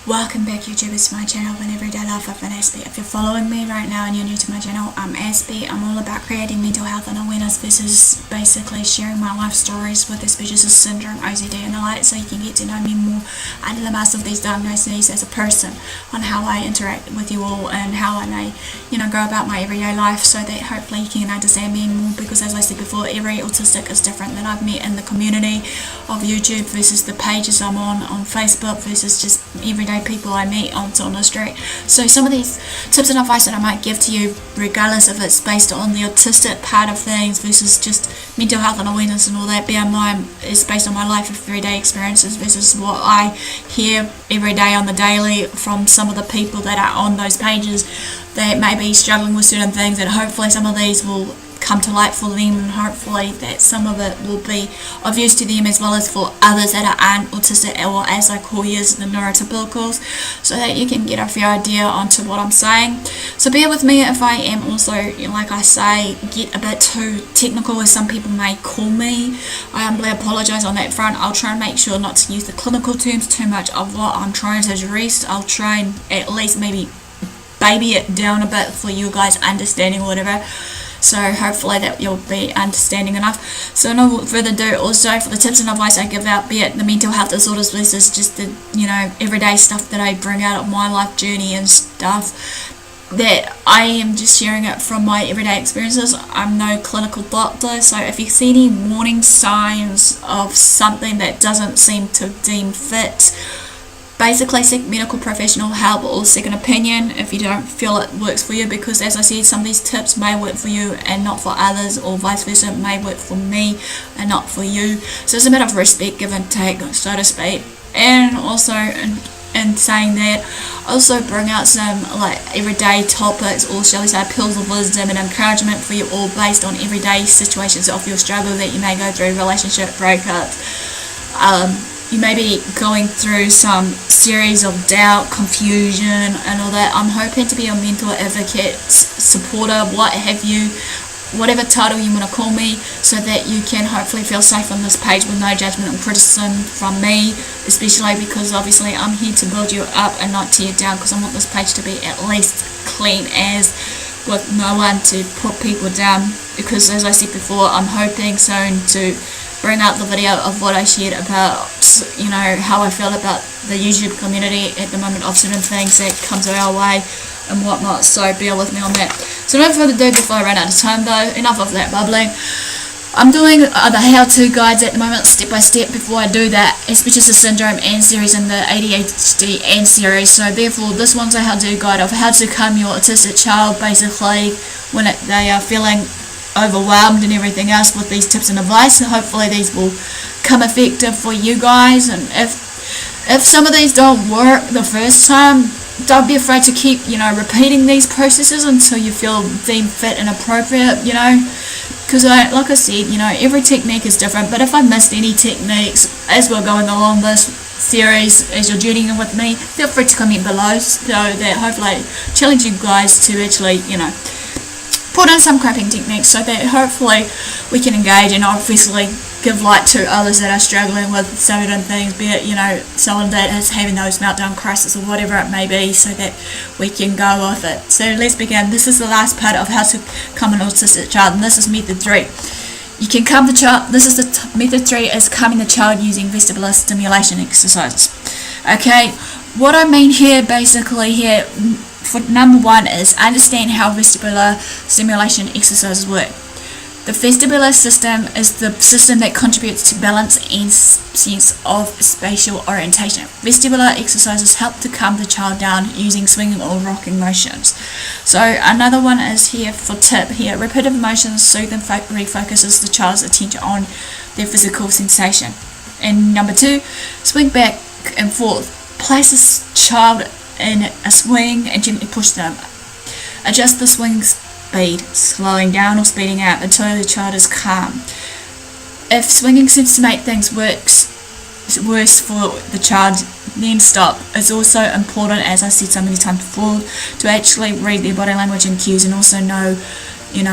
Welcome back, YouTubers, to my channel, An Everyday Life of an Aspie. If you're following me right now and you're new to my channel, I'm Aspie. I'm all about creating mental health and awareness versus basically sharing my life stories with Asperger's syndrome, OCD and the like, so you can get to know me more under the mask of these diagnoses as a person, on how I interact with you all and how I may, go about my everyday life, so that hopefully you can understand me more, because as I said before, every autistic is different that I've met in the community of YouTube versus the pages I'm on Facebook versus just everyday people I meet on the street. So some of these tips and advice that I might give to you, regardless if it's based on the autistic part of things versus just mental health and awareness and all that, bear in mind is based on my life of everyday experiences versus what I hear every day on the daily from some of the people that are on those pages that may be struggling with certain things, and hopefully some of these will come to light for them, and hopefully that some of it will be of use to them as well as for others that aren't autistic, or as I call you, the neurotypicals, so that you can get a fair idea onto what I'm saying. So bear with me if I am also, like I say, get a bit too technical, as some people may call me. I humbly apologise on that front. I'll try and make sure not to use the clinical terms too much of what I'm trying to address. I'll try and at least maybe baby it down a bit for you guys understanding or whatever. So hopefully that you'll be understanding enough. So no further ado, also for the tips and advice I give out, be it the mental health disorders versus just the everyday stuff that I bring out of my life journey and stuff, that I am just sharing it from my everyday experiences. I'm no clinical doctor, so if you see any warning signs of something that doesn't seem to deem fit, basically seek medical professional help or second opinion if you don't feel it works for you, because as I said, some of these tips may work for you and not for others, or vice versa, it may work for me and not for you. So it's a matter of respect, give and take, so to speak. And also in saying that, also bring out some like everyday topics, or shall we say pills of wisdom and encouragement for you all, based on everyday situations of your struggle that you may go through, relationship breakups, you may be going through some series of doubt, confusion and all that. I'm hoping to be a mentor, advocate, supporter, what have you, whatever title you want to call me, so that you can hopefully feel safe on this page with no judgment and criticism from me, especially because obviously I'm here to build you up and not tear down, because I want this page to be at least clean as, with no one to put people down, because as I said before, I'm hoping soon to bring out the video of what I shared about, how I feel about the YouTube community at the moment of certain things that comes our way and whatnot, so bear with me on that. So no further ado, before I run out of time though, enough of that bubbling. I'm doing the how-to guides at the moment, step by step, before I do that Asperger's syndrome and series and the ADHD and series. So therefore this one's a how-to guide of how to calm your autistic child, basically when they are feeling overwhelmed and everything else, with these tips and advice. So hopefully these will come effective for you guys, and if some of these don't work the first time, don't be afraid to keep repeating these processes until you feel deemed fit and appropriate, because like I said, every technique is different. But if I missed any techniques as we're going along this series, as you're journeying with me, feel free to comment below, so that hopefully I challenge you guys to actually put in some coping techniques, so that hopefully we can engage and obviously give light to others that are struggling with certain things, be it someone that is having those meltdown crises or whatever it may be, so that we can go with it. So let's begin. This is the last part of how to calm an autistic child, and this is method 3. You can calm the child. This is method 3 is calming the child using vestibular stimulation exercises. Okay, what I mean here, basically here, for number 1 is understand how vestibular stimulation exercises work. The vestibular system is the system that contributes to balance and sense of spatial orientation. Vestibular exercises help to calm the child down using swinging or rocking motions. So another one is here for tip here. Repetitive motions soothe and refocuses the child's attention on their physical sensation. And number 2, swing back and forth. Place a child in a swing and gently push them. Adjust the swing speed, slowing down or speeding up until the child is calm. If swinging seems to make things worse for the child, then stop. It's also important, as I said so many times before, to actually read their body language and cues, and also know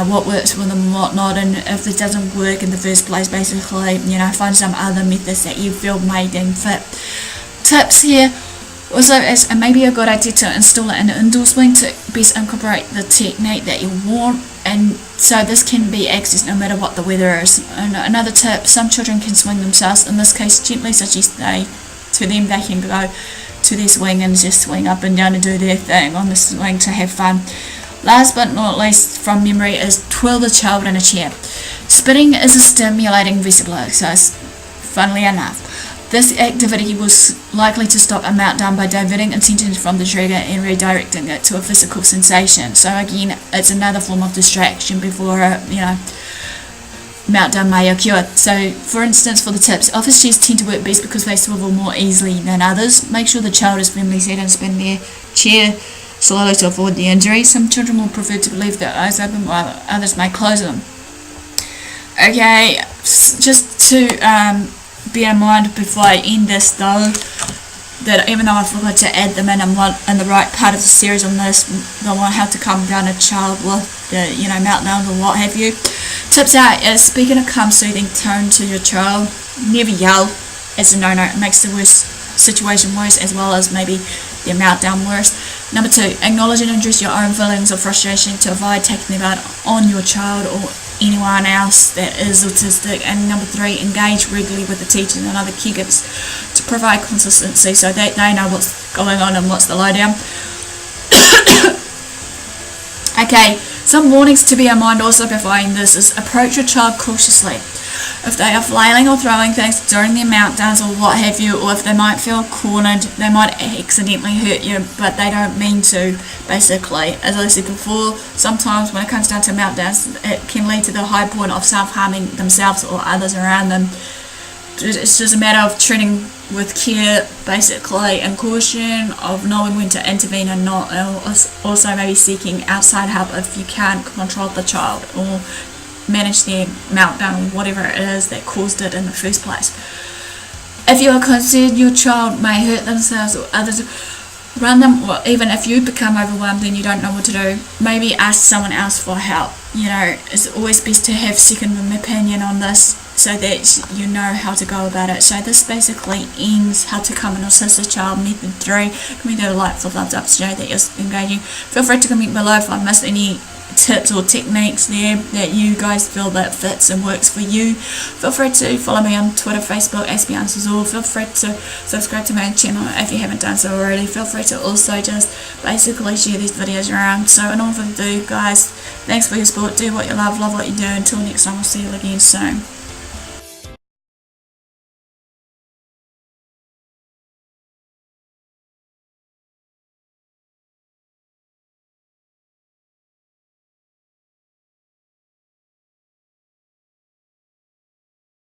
what works for them and what not, and if it doesn't work in the first place, basically find some other methods that you feel may deem fit. Tips here: Also, it's maybe a good idea to install it in the indoor swing to best incorporate the technique that you want, and so this can be accessed no matter what the weather is. And another tip, some children can swing themselves. In this case, gently suggest they can go to their swing and just swing up and down and do their thing on the swing to have fun. Last but not least, from memory, is twirl the child in a chair. Spinning is a stimulating vestibular exercise, funnily enough. This activity was likely to stop a meltdown by diverting attention from the trigger and redirecting it to a physical sensation. So again, it's another form of distraction before a meltdown may occur. So for instance, for the tips, office chairs tend to work best because they swivel more easily than others. Make sure the child is firmly seated and spin their chair slowly to avoid the injury. Some children will prefer to leave their eyes open while others may close them. Okay, just to bear in mind before I end this though, that even though I forgot to add them in the right part of the series on this, the one how to calm down a child with the meltdowns or what have you. Tips out is speak in a calm, soothing tone to your child. Never yell. It's a no-no. It makes the worst situation worse, as well as maybe their meltdown worse. Number 2, acknowledge and address your own feelings of frustration to avoid taking them out on your child or anyone else that is autistic. And number 3, engage regularly with the teachers and other caregivers to provide consistency so that they know what's going on and what's the lowdown. Okay, some warnings to bear in mind also before I end this is approach your child cautiously. If they are flailing or throwing things during their meltdowns or what have you, or if they might feel cornered, they might accidentally hurt you, but they don't mean to, basically. As I said before, sometimes when it comes down to meltdowns, it can lead to the high point of self-harming themselves or others around them. It's just a matter of treating with care, basically, and caution, of knowing when to intervene and not, and also maybe seeking outside help if you can't control the child or manage their meltdown or whatever it is that caused it in the first place. If you are concerned your child may hurt themselves or others around them, or even if you become overwhelmed and you don't know what to do, maybe ask someone else for help. It's always best to have second opinion on this so that you know how to go about it. So this basically ends how to come and assist a child method 3. Comment a like for thumbs up to show that you're engaging. Feel free to comment below if I missed any tips or techniques there that you guys feel that fits and works for you. Feel free to follow me on Twitter, Facebook, AspieAnswersAll. Feel free to subscribe to my channel if you haven't done so already. Feel free to also just basically share these videos around. So in all for the do, guys, thanks for your support. Do what you love what you do. Until next time, I'll see you again soon.